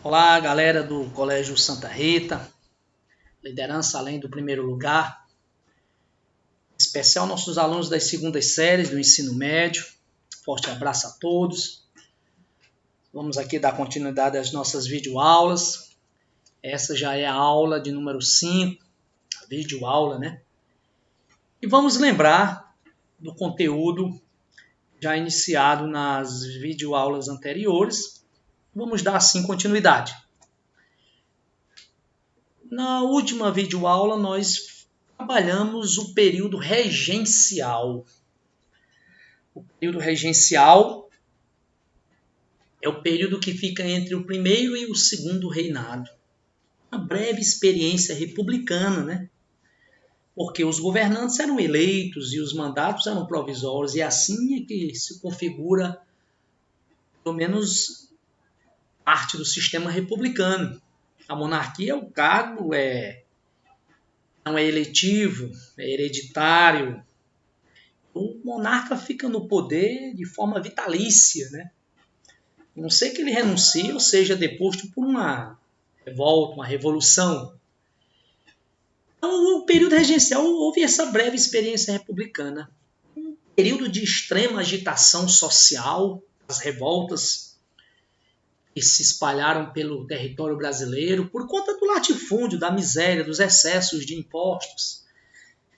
Olá, galera do Colégio Santa Rita, liderança além do primeiro lugar, em especial nossos alunos das segundas séries do ensino médio. Forte abraço a todos. Vamos aqui dar continuidade às nossas videoaulas. Essa já é a aula de número 5, a videoaula, né? E vamos lembrar do conteúdo já iniciado nas videoaulas anteriores. Vamos dar assim continuidade. Na última videoaula, nós trabalhamos o período regencial. O período regencial é o período que fica entre o primeiro e o segundo reinado. Uma breve experiência republicana, né? Porque os governantes eram eleitos e os mandatos eram provisórios, e assim é que se configura, pelo menos, parte do sistema republicano. A monarquia, o cargo não é eletivo, é hereditário. O monarca fica no poder de forma vitalícia, né? A não ser que ele renuncie ou seja deposto por uma revolta, uma revolução. Então, o período regencial houve essa breve experiência republicana. Um período de extrema agitação social, as revoltas que se espalharam pelo território brasileiro por conta do latifúndio, da miséria, dos excessos de impostos.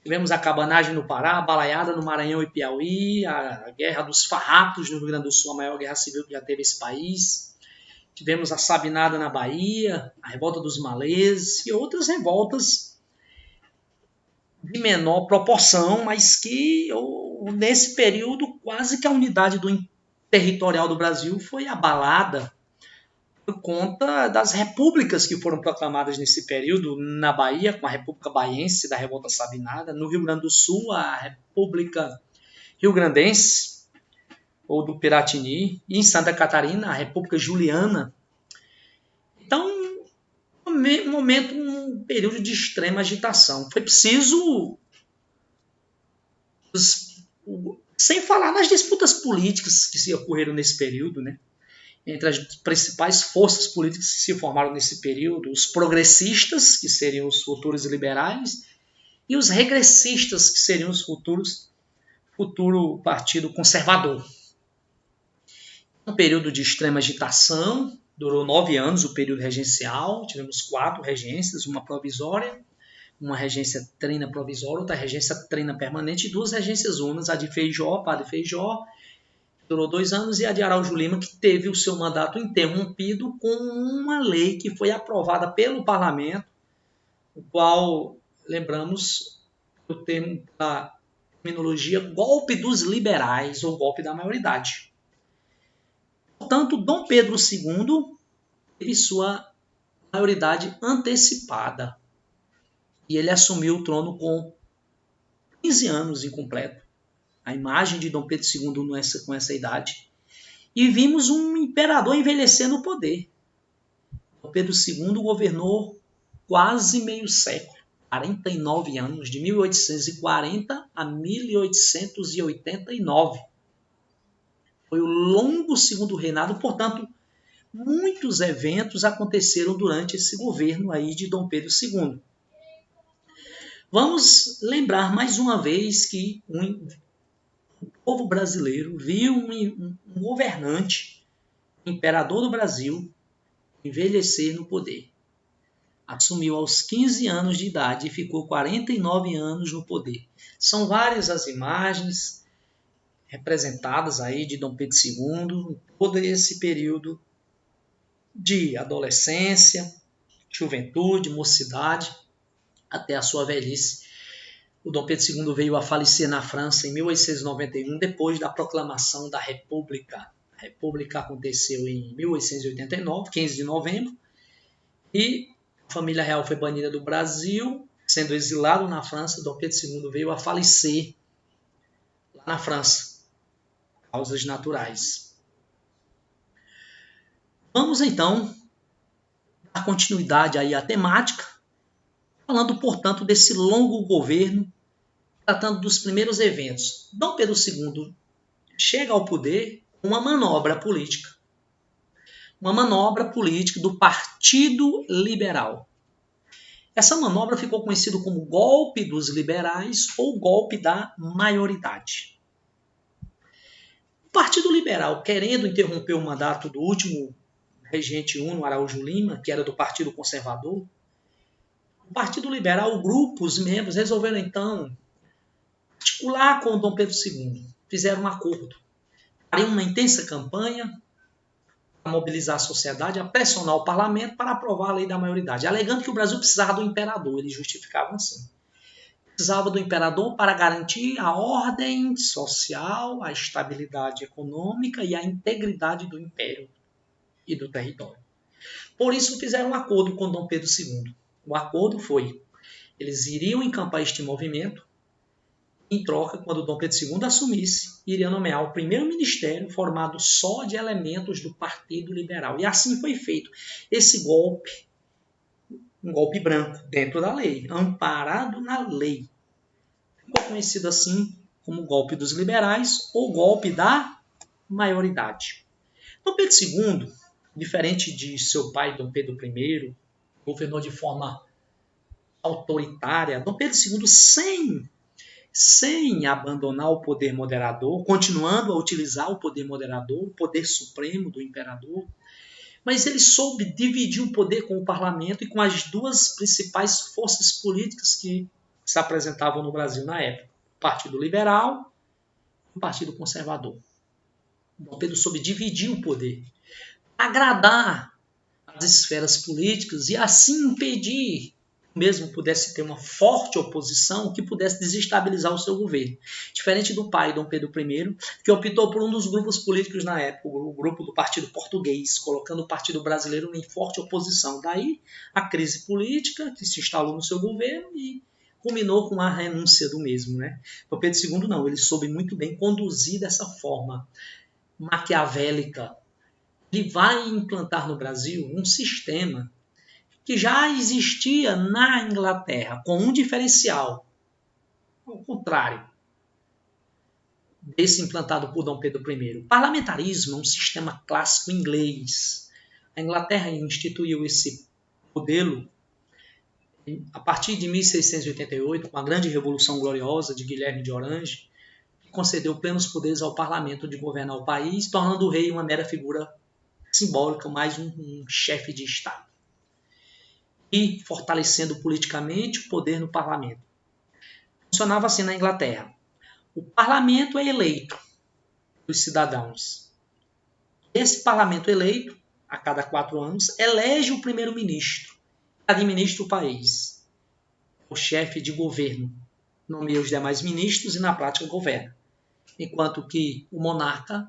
Tivemos a cabanagem no Pará, a balaiada no Maranhão e Piauí, a Guerra dos Farrapos no Rio Grande do Sul, a maior guerra civil que já teve esse país. Tivemos a Sabinada na Bahia, a Revolta dos Malês e outras revoltas de menor proporção, mas que nesse período quase que a unidade territorial do Brasil foi abalada por conta das repúblicas que foram proclamadas nesse período, na Bahia, com a República Baiense da Revolta Sabinada, no Rio Grande do Sul, a República Rio-Grandense, ou do Piratini, e em Santa Catarina, a República Juliana. Então, um período de extrema agitação. Foi preciso, sem falar nas disputas políticas que se ocorreram nesse período, né? Entre as principais forças políticas que se formaram nesse período, os progressistas, que seriam os futuros liberais, e os regressistas, que seriam os futuro partido conservador. Um período de extrema agitação, durou 9 anos o período regencial, tivemos 4 regências, uma provisória, uma regência trina provisória, outra regência trina permanente e 2 regências unas, a de Feijó, Padre Feijó, durou 2 anos, e a de Araújo Lima, que teve o seu mandato interrompido com uma lei que foi aprovada pelo parlamento, o qual, lembramos, o termo da terminologia golpe dos liberais ou golpe da maioridade. Portanto, Dom Pedro II teve sua maioridade antecipada e ele assumiu o trono com 15 anos incompleto. A imagem de Dom Pedro II com essa idade. E vimos um imperador envelhecer no poder. Dom Pedro II governou quase meio século, 49 anos, de 1840 a 1889. Foi o longo segundo reinado, portanto, muitos eventos aconteceram durante esse governo aí de Dom Pedro II. Vamos lembrar mais uma vez que o povo brasileiro viu um governante, imperador do Brasil, envelhecer no poder. Assumiu aos 15 anos de idade e ficou 49 anos no poder. São várias as imagens representadas aí de Dom Pedro II, todo esse período de adolescência, juventude, mocidade, até a sua velhice. O Dom Pedro II veio a falecer na França em 1891, depois da proclamação da República. A República aconteceu em 1889, 15 de novembro, e a família real foi banida do Brasil, sendo exilado na França. Dom Pedro II veio a falecer lá na França, por causas naturais. Vamos então dar continuidade aí à temática, falando, portanto, desse longo governo, tratando dos primeiros eventos. Dom Pedro II chega ao poder com uma manobra política. uma manobra política do Partido Liberal. Essa manobra ficou conhecida como golpe dos liberais ou golpe da maioridade. O Partido Liberal, querendo interromper o mandato do último regente Uno Araújo Lima, que era do Partido Conservador, o Partido Liberal, o grupo, os membros, resolveram então articular com o Dom Pedro II. Fizeram um acordo. Fariam uma intensa campanha a mobilizar a sociedade, a pressionar o parlamento para aprovar a lei da maioridade, alegando que o Brasil precisava do imperador. Eles justificavam assim. Precisava do imperador para garantir a ordem social, a estabilidade econômica e a integridade do império e do território. Por isso fizeram um acordo com Dom Pedro II. O acordo foi, eles iriam encampar este movimento, em troca, quando Dom Pedro II assumisse, iria nomear o primeiro ministério formado só de elementos do Partido Liberal. E assim foi feito. Esse golpe, um golpe branco, dentro da lei, amparado na lei. Ficou conhecido assim como golpe dos liberais ou golpe da maioridade. Dom Pedro II, diferente de seu pai Dom Pedro I, governou de forma autoritária. Dom Pedro II, sem abandonar o poder moderador, continuando a utilizar o poder moderador, o poder supremo do imperador, mas ele soube dividir o poder com o parlamento e com as duas principais forças políticas que se apresentavam no Brasil na época, o Partido Liberal e o Partido Conservador. Dom Pedro soube dividir o poder, agradar as esferas políticas e assim impedir mesmo pudesse ter uma forte oposição que pudesse desestabilizar o seu governo. Diferente do pai, Dom Pedro I, que optou por um dos grupos políticos na época, o grupo do Partido Português, colocando o Partido Brasileiro em forte oposição. Daí a crise política que se instalou no seu governo e culminou com a renúncia do mesmo. Né? Dom Pedro II não, ele soube muito bem conduzir dessa forma maquiavélica. Ele vai implantar no Brasil um sistema que já existia na Inglaterra, com um diferencial, ao contrário desse implantado por Dom Pedro I. O parlamentarismo é um sistema clássico inglês. A Inglaterra instituiu esse modelo a partir de 1688, com a grande Revolução Gloriosa de Guilherme de Orange, que concedeu plenos poderes ao parlamento de governar o país, tornando o rei uma mera figura simbólica, mais um chefe de Estado. E fortalecendo politicamente o poder no parlamento. Funcionava assim na Inglaterra. O parlamento é eleito dos cidadãos. Esse parlamento eleito, a cada 4 anos, elege o primeiro-ministro, que administra o país. O chefe de governo nomeia os demais ministros e, na prática, governa. Enquanto que o monarca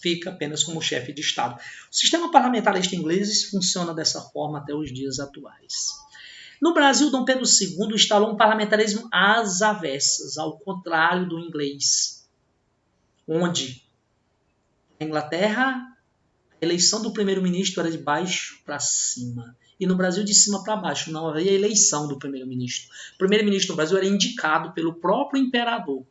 fica apenas como chefe de Estado. O sistema parlamentarista inglês funciona dessa forma até os dias atuais. No Brasil, Dom Pedro II instalou um parlamentarismo às avessas, ao contrário do inglês, onde na Inglaterra a eleição do primeiro-ministro era de baixo para cima e no Brasil de cima para baixo, não havia eleição do primeiro-ministro. O primeiro-ministro no Brasil era indicado pelo próprio imperador.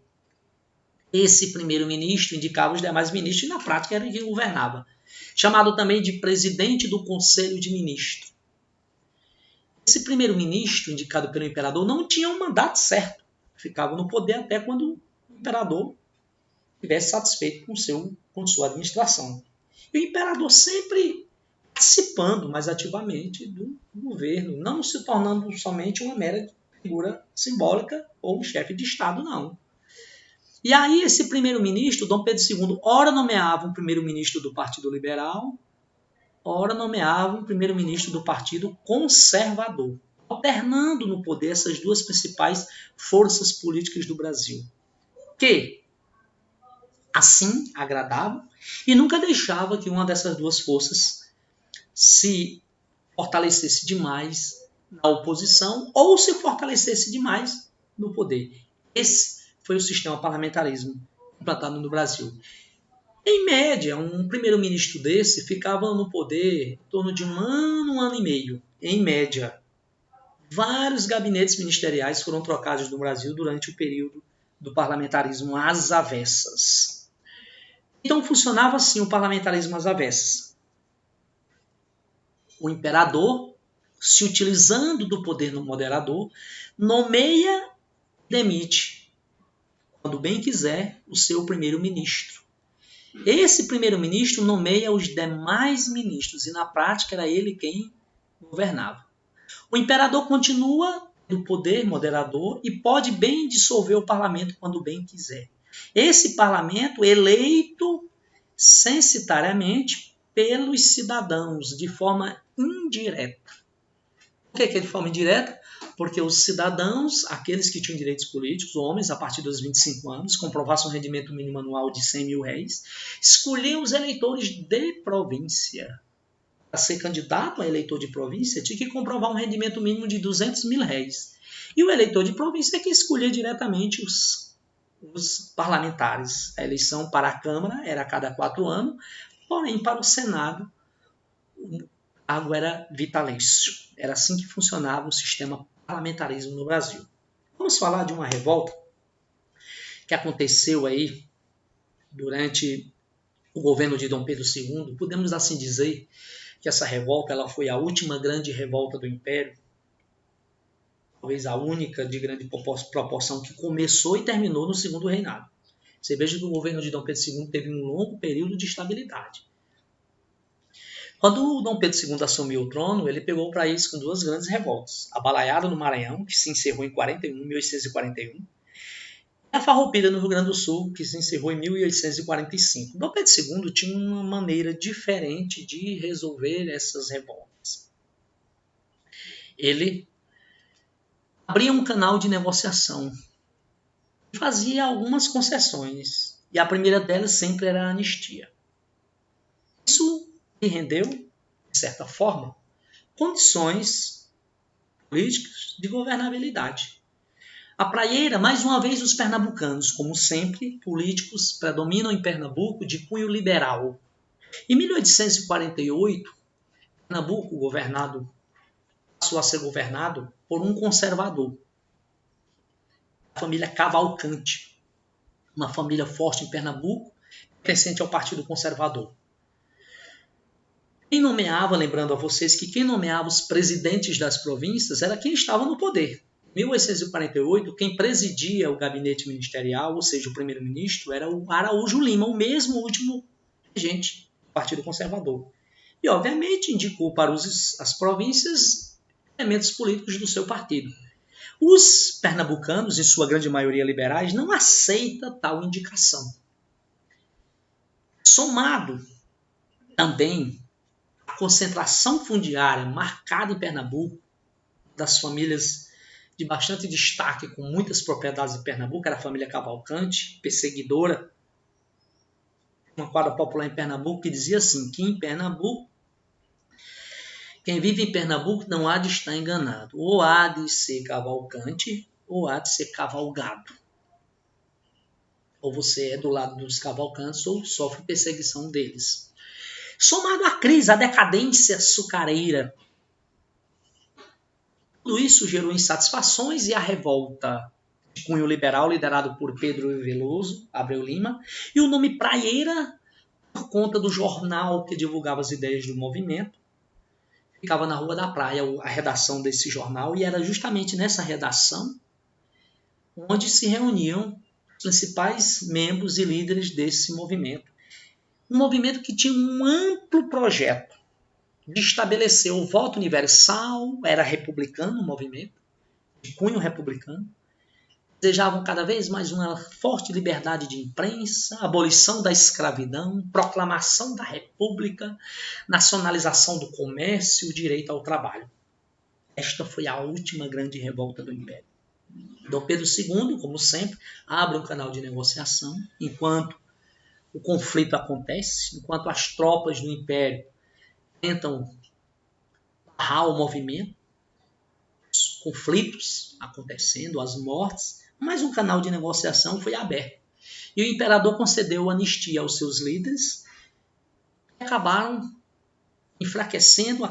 Esse primeiro-ministro indicava os demais ministros e na prática era quem governava. Chamado também de presidente do Conselho de Ministros. Esse primeiro-ministro indicado pelo imperador não tinha um mandato certo. Ficava no poder até quando o imperador estivesse satisfeito com sua administração. E o imperador sempre participando mais ativamente do governo, não se tornando somente uma mera figura simbólica ou chefe de Estado, não. E aí esse primeiro-ministro, Dom Pedro II, ora nomeava um primeiro-ministro do Partido Liberal, ora nomeava um primeiro-ministro do Partido Conservador, alternando no poder essas duas principais forças políticas do Brasil, que assim agradavam e nunca deixava que uma dessas duas forças se fortalecesse demais na oposição ou se fortalecesse demais no poder. Esse foi o sistema parlamentarismo implantado no Brasil. Em média, um primeiro-ministro desse ficava no poder em torno de um ano e meio. Em média, vários gabinetes ministeriais foram trocados no Brasil durante o período do parlamentarismo às avessas. Então funcionava assim o parlamentarismo às avessas. O imperador, se utilizando do poder no moderador, nomeia e demite, quando bem quiser, o seu primeiro-ministro. Esse primeiro-ministro nomeia os demais ministros, e na prática era ele quem governava. O imperador continua no poder moderador e pode bem dissolver o parlamento quando bem quiser. Esse parlamento eleito censitariamente pelos cidadãos, de forma indireta. Por que é de forma indireta? Porque os cidadãos, aqueles que tinham direitos políticos, homens a partir dos 25 anos, comprovassem um rendimento mínimo anual de 100 mil réis, escolhiam os eleitores de província. Para ser candidato a eleitor de província, tinha que comprovar um rendimento mínimo de 200 mil réis. E o eleitor de província é que escolhia diretamente os parlamentares. A eleição para a Câmara era a cada 4 anos, porém para o Senado o cargo era vitalício. Era assim que funcionava o sistema parlamentarismo no Brasil. Vamos falar de uma revolta que aconteceu aí durante o governo de Dom Pedro II. Podemos assim dizer que essa revolta ela foi a última grande revolta do Império, talvez a única de grande proporção que começou e terminou no segundo reinado. Você veja que o governo de Dom Pedro II teve um longo período de estabilidade. Quando o Dom Pedro II assumiu o trono, ele pegou para isso com 2 grandes revoltas. A Balaiada no Maranhão, que se encerrou em 1841, e a Farroupilha no Rio Grande do Sul, que se encerrou em 1845. Dom Pedro II tinha uma maneira diferente de resolver essas revoltas. Ele abria um canal de negociação e fazia algumas concessões. E a primeira delas sempre era a anistia. Isso lhe rendeu, de certa forma, condições políticas de governabilidade. A praieira, mais uma vez, os pernambucanos, como sempre, políticos predominam em Pernambuco de cunho liberal. Em 1848, Pernambuco passou a ser governado por um conservador, a família Cavalcante, uma família forte em Pernambuco, pertencente ao Partido Conservador. Quem nomeava, lembrando a vocês que quem nomeava os presidentes das províncias era quem estava no poder. Em 1848, quem presidia o gabinete ministerial, ou seja, o primeiro-ministro, era o Araújo Lima, o mesmo último regente do Partido Conservador. E, obviamente, indicou para as províncias elementos políticos do seu partido. Os pernambucanos, em sua grande maioria liberais, não aceitam tal indicação. Somado também a concentração fundiária marcada em Pernambuco, das famílias de bastante destaque, com muitas propriedades em Pernambuco, era a família Cavalcante, perseguidora. Uma quadra popular em Pernambuco que dizia assim, que em Pernambuco, quem vive em Pernambuco não há de estar enganado. Ou há de ser cavalcante, ou há de ser cavalgado. Ou você é do lado dos cavalcantes, ou sofre perseguição deles. Somado à crise, à decadência açucareira, tudo isso gerou insatisfações e a revolta de cunho liberal, liderado por Pedro Veloso, Abreu Lima, e o nome Praieira, por conta do jornal que divulgava as ideias do movimento, ficava na Rua da Praia, a redação desse jornal, e era justamente nessa redação onde se reuniam os principais membros e líderes desse movimento. Um movimento que tinha um amplo projeto de estabelecer o voto universal, era republicano o movimento, de cunho republicano, desejavam cada vez mais uma forte liberdade de imprensa, abolição da escravidão, proclamação da república, nacionalização do comércio, direito ao trabalho. Esta foi a última grande revolta do Império. Dom Pedro II, como sempre, abre um canal de negociação, enquanto o conflito acontece, enquanto as tropas do Império tentam barrar o movimento, os conflitos acontecendo, as mortes, mas um canal de negociação foi aberto. E o imperador concedeu anistia aos seus líderes, que acabaram enfraquecendo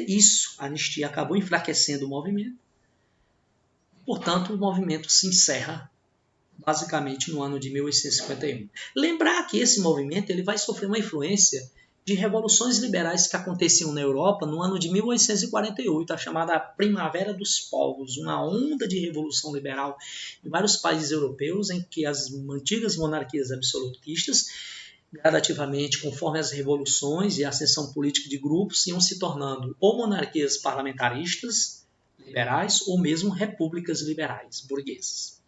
isso. A anistia acabou enfraquecendo o movimento. Portanto, o movimento se encerra basicamente no ano de 1851. Lembrar que esse movimento ele vai sofrer uma influência de revoluções liberais que aconteciam na Europa no ano de 1848, a chamada Primavera dos Povos, uma onda de revolução liberal em vários países europeus em que as antigas monarquias absolutistas, gradativamente, conforme as revoluções e a ascensão política de grupos, iam se tornando ou monarquias parlamentaristas liberais ou mesmo repúblicas liberais burguesas.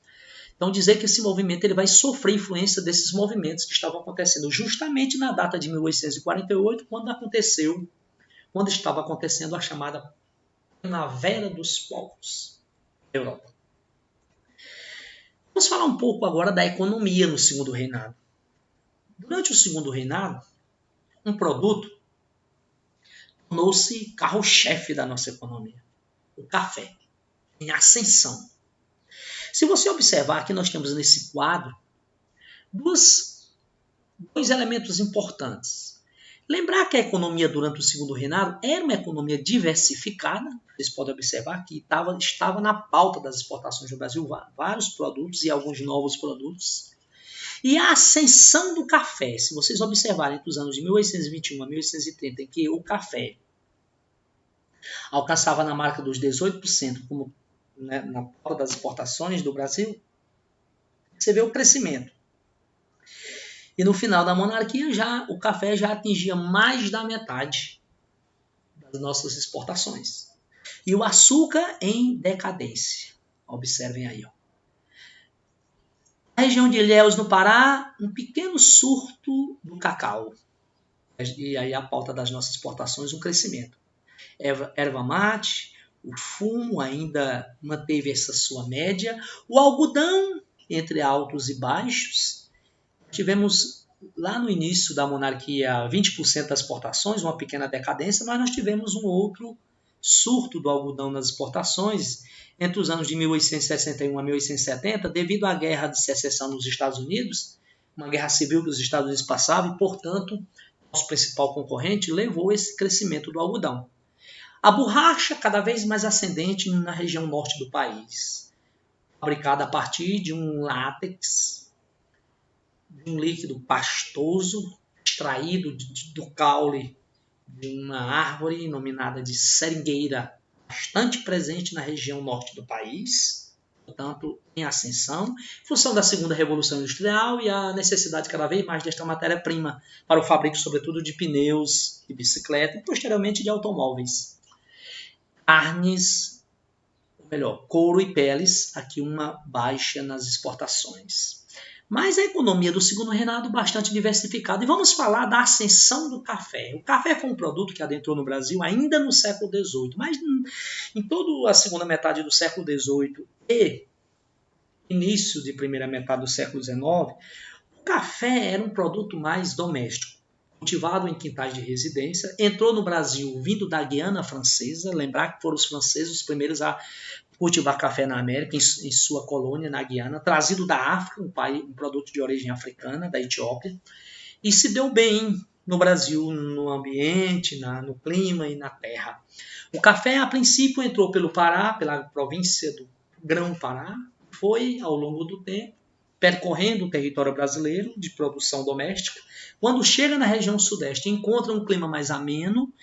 Então, dizer que esse movimento ele vai sofrer influência desses movimentos que estavam acontecendo justamente na data de 1848, quando estava acontecendo a chamada Primavera dos Povos da Europa. Vamos falar um pouco agora da economia no Segundo Reinado. Durante o Segundo Reinado, um produto tornou-se carro-chefe da nossa economia, o café, em ascensão. Se você observar, aqui nós temos nesse quadro dois elementos importantes. Lembrar que a economia durante o Segundo Reinado era uma economia diversificada. Vocês podem observar que estava na pauta das exportações do Brasil vários produtos e alguns novos produtos. E a ascensão do café, se vocês observarem entre os anos de 1821 a 1830, em que o café alcançava na marca dos 18%, como na pauta das exportações do Brasil, você vê o crescimento. E no final da monarquia, o café já atingia mais da metade das nossas exportações. E o açúcar em decadência. Observem aí. Na região de Ilhéus, no Pará, um pequeno surto do cacau. E aí a pauta das nossas exportações, um crescimento. Erva mate, o fumo ainda manteve essa sua média. O algodão, entre altos e baixos. Tivemos lá no início da monarquia 20% das exportações, uma pequena decadência, mas nós tivemos um outro surto do algodão nas exportações entre os anos de 1861 a 1870, devido à guerra de secessão nos Estados Unidos, uma guerra civil que os Estados Unidos passavam e, portanto, nosso principal concorrente levou esse crescimento do algodão. A borracha cada vez mais ascendente na região norte do país, fabricada a partir de um látex, de um líquido pastoso, extraído do caule de uma árvore denominada de seringueira, bastante presente na região norte do país, portanto, em ascensão, em função da segunda revolução industrial e a necessidade cada vez mais desta matéria-prima para o fabrico, sobretudo, de pneus, de bicicleta e, posteriormente, de automóveis. Carnes, ou melhor, couro e peles, aqui uma baixa nas exportações. Mas a economia do Segundo Reinado bastante diversificada. E vamos falar da ascensão do café. O café foi um produto que adentrou no Brasil ainda no século XVIII, mas em toda a segunda metade do século XVIII e início de primeira metade do século XIX, o café era um produto mais doméstico, cultivado em quintais de residência. Entrou no Brasil vindo da Guiana Francesa. Lembrar que foram os franceses os primeiros a cultivar café na América, em sua colônia, na Guiana, trazido da África, um produto de origem africana, da Etiópia, e se deu bem no Brasil, no ambiente, no clima e na terra. O café, a princípio, entrou pelo Pará, pela província do Grão-Pará, foi, ao longo do tempo, percorrendo o território brasileiro de produção doméstica. Quando chega na região sudeste, encontra um clima mais ameno,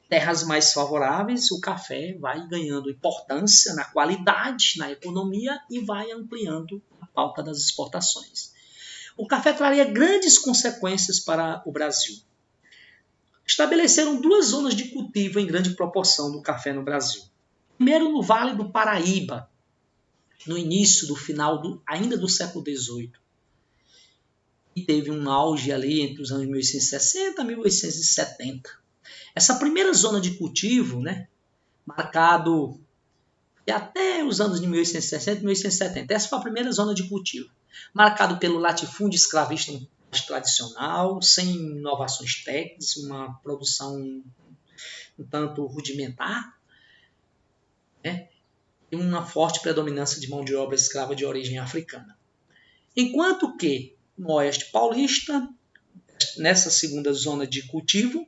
terras mais favoráveis, o café vai ganhando importância na qualidade, na economia e vai ampliando a pauta das exportações. O café traria grandes consequências para o Brasil. Estabeleceram duas zonas de cultivo em grande proporção do café no Brasil. Primeiro, no Vale do Paraíba, no início do final ainda do século XVIII. E teve um auge ali entre os anos 1860 e 1870. Essa primeira zona de cultivo, marcado até os anos de 1860 e 1870, essa foi a primeira zona de cultivo, marcado pelo latifúndio escravista mais tradicional, sem inovações técnicas, uma produção um tanto rudimentar, e uma forte predominância de mão de obra escrava de origem africana. Enquanto que no Oeste Paulista, nessa segunda zona de cultivo,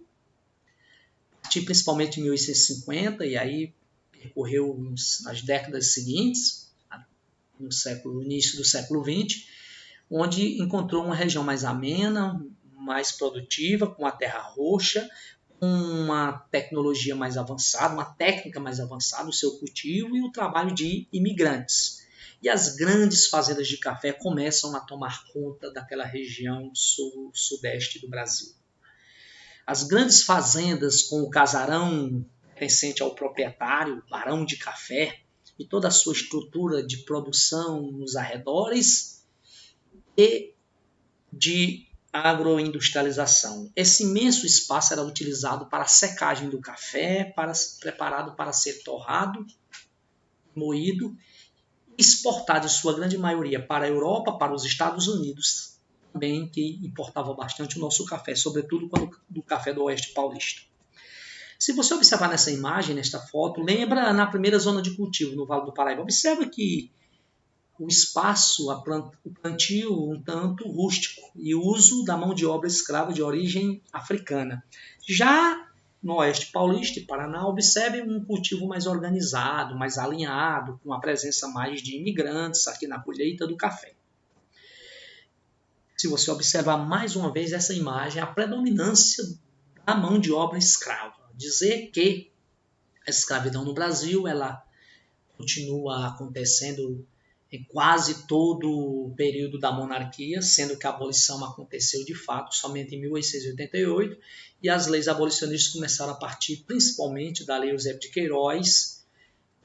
principalmente em 1850, e aí percorreu nas décadas seguintes, no início do século XX, onde encontrou uma região mais amena, mais produtiva, com a terra roxa, com uma tecnologia mais avançada, uma técnica mais avançada, o seu cultivo e o trabalho de imigrantes. E as grandes fazendas de café começam a tomar conta daquela região sul-sudeste do Brasil. As grandes fazendas com o casarão pertencente ao proprietário, barão de café, e toda a sua estrutura de produção nos arredores e de agroindustrialização. Esse imenso espaço era utilizado para a secagem do café, preparado para ser torrado, moído e exportado, em sua grande maioria, para a Europa, para os Estados Unidos, também que importava bastante o nosso café, sobretudo do café do Oeste Paulista. Se você observar nessa imagem, nesta foto, lembra na primeira zona de cultivo, no Vale do Paraíba. Observa que o espaço, o plantio um tanto rústico e o uso da mão de obra escrava de origem africana. Já no Oeste Paulista e Paraná, observe um cultivo mais organizado, mais alinhado, com a presença mais de imigrantes aqui na colheita do café. Se você observar mais uma vez essa imagem, a predominância da mão de obra escrava. Dizer que a escravidão no Brasil ela continua acontecendo em quase todo o período da monarquia, sendo que a abolição aconteceu de fato somente em 1888 e as leis abolicionistas começaram a partir principalmente da Lei Eusébio de Queiroz,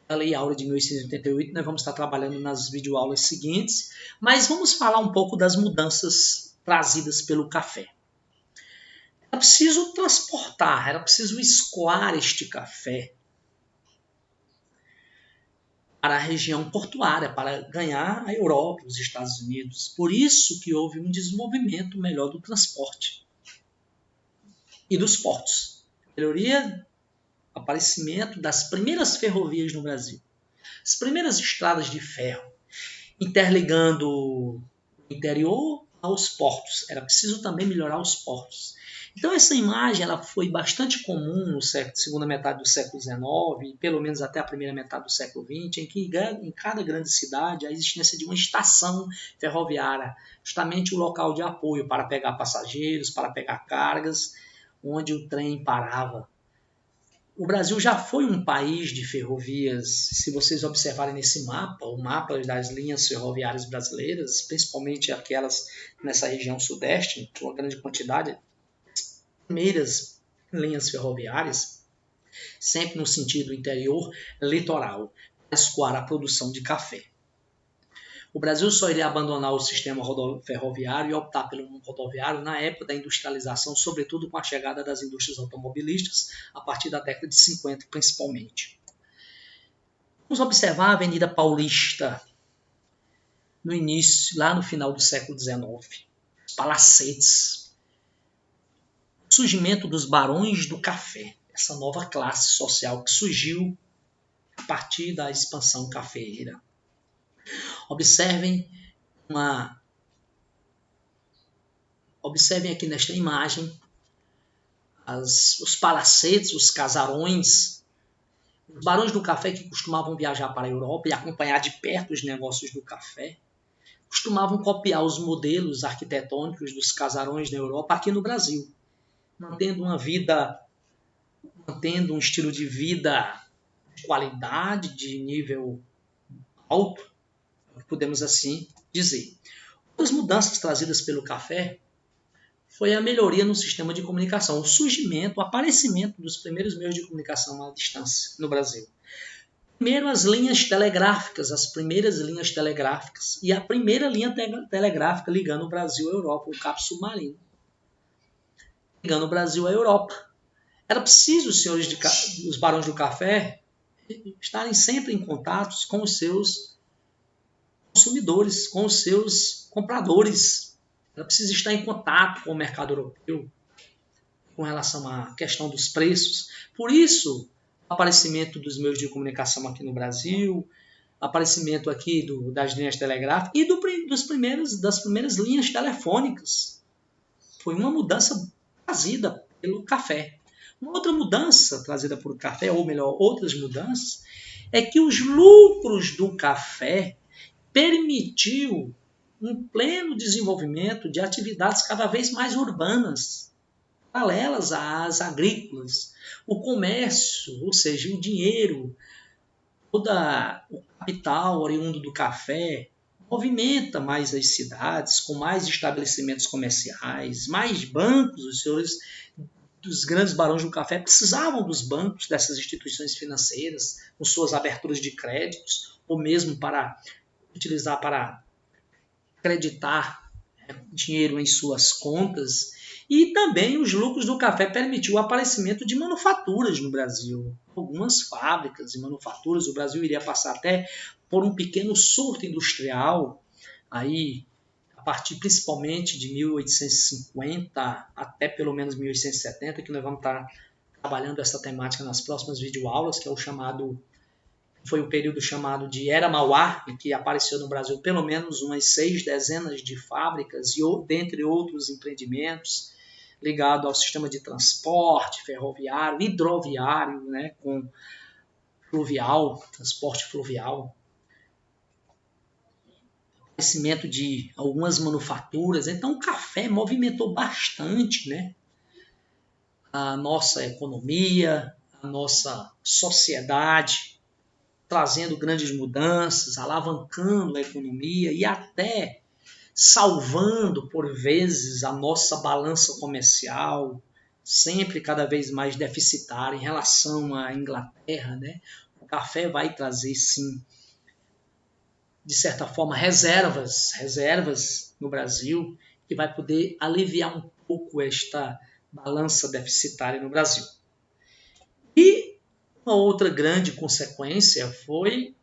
a Lei Áurea de 1888. Nós vamos estar trabalhando nas videoaulas seguintes, mas vamos falar um pouco das mudanças trazidas pelo café. Era preciso transportar, era preciso escoar este café para a região portuária, para ganhar a Europa, os Estados Unidos. Por isso que houve um desenvolvimento melhor do transporte e dos portos. Melhoria, aparecimento das primeiras ferrovias no Brasil. As primeiras estradas de ferro, interligando o interior aos portos. Era preciso também melhorar os portos. Então essa imagem ela foi bastante comum na segunda metade do século XIX, pelo menos até a primeira metade do século XX, em que em cada grande cidade a existência de uma estação ferroviária, justamente o local de apoio para pegar passageiros, para pegar cargas, onde o trem parava. O Brasil já foi um país de ferrovias. Se vocês observarem nesse mapa, o mapa das linhas ferroviárias brasileiras, principalmente aquelas nessa região sudeste, com uma grande quantidade, primeiras linhas ferroviárias, sempre no sentido interior litoral, para escoar a produção de café. O Brasil só iria abandonar o sistema ferroviário e optar pelo rodoviário na época da industrialização, sobretudo com a chegada das indústrias automobilísticas, a partir da década de 50 principalmente. Vamos observar a Avenida Paulista, no início, lá no final do século XIX. Os palacetes, o surgimento dos barões do café, essa nova classe social que surgiu a partir da expansão cafeeira. Observem aqui nesta imagem os palacetes, os casarões, os barões do café que costumavam viajar para a Europa e acompanhar de perto os negócios do café, costumavam copiar os modelos arquitetônicos dos casarões na Europa aqui no Brasil, mantendo um estilo de vida de qualidade, de nível alto, podemos assim dizer. Outras mudanças trazidas pelo café foi a melhoria no sistema de comunicação, o surgimento, o aparecimento dos primeiros meios de comunicação à distância no Brasil. Primeiro as linhas telegráficas, as primeiras linhas telegráficas e a primeira linha telegráfica ligando o Brasil à Europa, o cabo submarino. Ligando o Brasil à Europa. Era preciso os barões do café estarem sempre em contato com os seus consumidores, com os seus compradores. Era preciso estar em contato com o mercado europeu com relação à questão dos preços. Por isso, o aparecimento dos meios de comunicação aqui no Brasil, aparecimento aqui das linhas telegráficas e das primeiras linhas telefônicas. Foi uma mudança trazida pelo café. Uma outra mudança trazida pelo café, ou melhor, outras mudanças, é que os lucros do café permitiu um pleno desenvolvimento de atividades cada vez mais urbanas, paralelas às agrícolas. O comércio, ou seja, o dinheiro, todo o capital oriundo do café, movimenta mais as cidades, com mais estabelecimentos comerciais, mais bancos. Os senhores dos grandes barões do café precisavam dos bancos, dessas instituições financeiras, com suas aberturas de créditos, ou mesmo para utilizar para acreditar dinheiro em suas contas. E também os lucros do café permitiu o aparecimento de manufaturas no Brasil. Algumas fábricas e manufaturas. O Brasil iria passar até por um pequeno surto industrial, aí, a partir principalmente de 1850 até pelo menos 1870, que nós vamos estar trabalhando essa temática nas próximas videoaulas, que é foi o período chamado de Era Mauá, em que apareceu no Brasil pelo menos umas 6 dezenas de fábricas, e dentre outros empreendimentos ligados ao sistema de transporte ferroviário, hidroviário, né, com fluvial, transporte fluvial, aparecimento de algumas manufaturas. Então o café movimentou bastante, né, a nossa economia, a nossa sociedade, trazendo grandes mudanças, alavancando a economia e até salvando, por vezes, a nossa balança comercial, sempre cada vez mais deficitária em relação à Inglaterra, né? O café vai trazer, sim, de certa forma, reservas no Brasil, que vai poder aliviar um pouco esta balança deficitária no Brasil. E uma outra grande consequência foi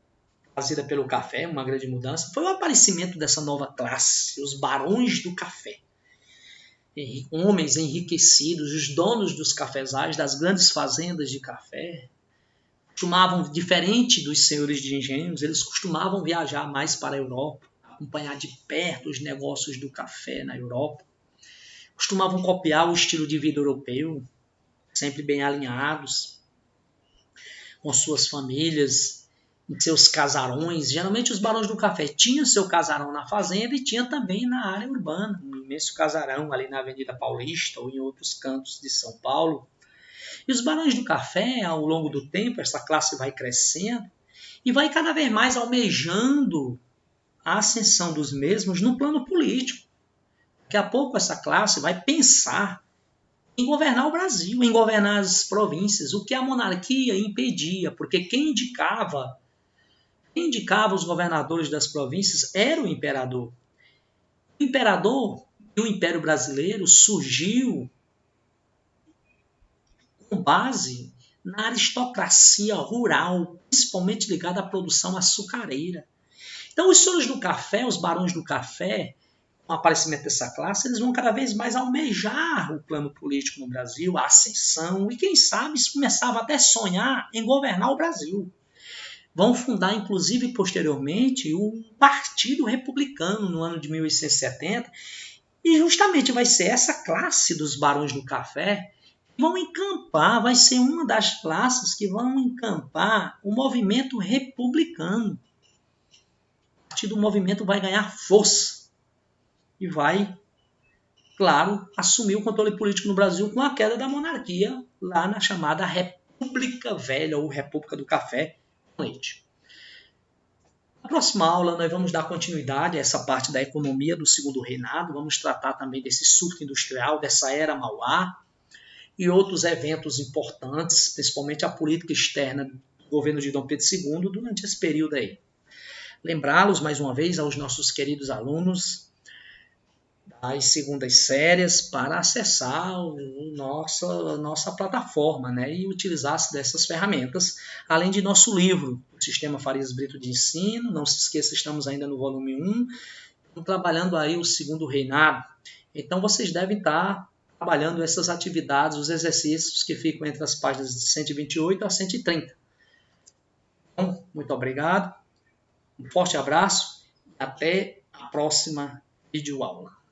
trazida pelo café, uma grande mudança, foi o aparecimento dessa nova classe, os barões do café. Homens enriquecidos, os donos dos cafezais, das grandes fazendas de café, costumavam, diferente dos senhores de engenhos, eles costumavam viajar mais para a Europa, acompanhar de perto os negócios do café na Europa, costumavam copiar o estilo de vida europeu, sempre bem alinhados, com suas famílias, em seus casarões. Geralmente os barões do café tinham seu casarão na fazenda e tinha também na área urbana, um imenso casarão ali na Avenida Paulista ou em outros cantos de São Paulo. E os barões do café, ao longo do tempo, essa classe vai crescendo e vai cada vez mais almejando a ascensão dos mesmos no plano político. Daqui a pouco essa classe vai pensar em governar o Brasil, em governar as províncias, o que a monarquia impedia, porque quem indicava os governadores das províncias era o imperador. O imperador e o Império Brasileiro surgiu com base na aristocracia rural, principalmente ligada à produção açucareira. Então, os senhores do café, os barões do café, com o aparecimento dessa classe, eles vão cada vez mais almejar o plano político no Brasil, a ascensão, e quem sabe começava até a sonhar em governar o Brasil. Vão fundar, inclusive, posteriormente, o Partido Republicano no ano de 1870, e justamente vai ser essa classe dos barões do café que vão encampar, vai ser uma das classes que vão encampar o movimento republicano. A partir do movimento vai ganhar força e vai, claro, assumir o controle político no Brasil com a queda da monarquia lá na chamada República Velha ou República do Café com Leite. Na próxima aula, nós vamos dar continuidade a essa parte da economia do Segundo Reinado, vamos tratar também desse surto industrial, dessa Era Mauá e outros eventos importantes, principalmente a política externa do governo de Dom Pedro II durante esse período aí. Lembrá-los, mais uma vez, aos nossos queridos alunos das segundas séries para acessar nossa plataforma, né, e utilizar-se dessas ferramentas, além de nosso livro, o Sistema Farias Brito de Ensino. Não se esqueça, estamos ainda no volume 1, trabalhando aí o Segundo Reinado. Então vocês devem estar trabalhando essas atividades, os exercícios que ficam entre as páginas de 128 a 130. Então, muito obrigado, um forte abraço e até a próxima videoaula.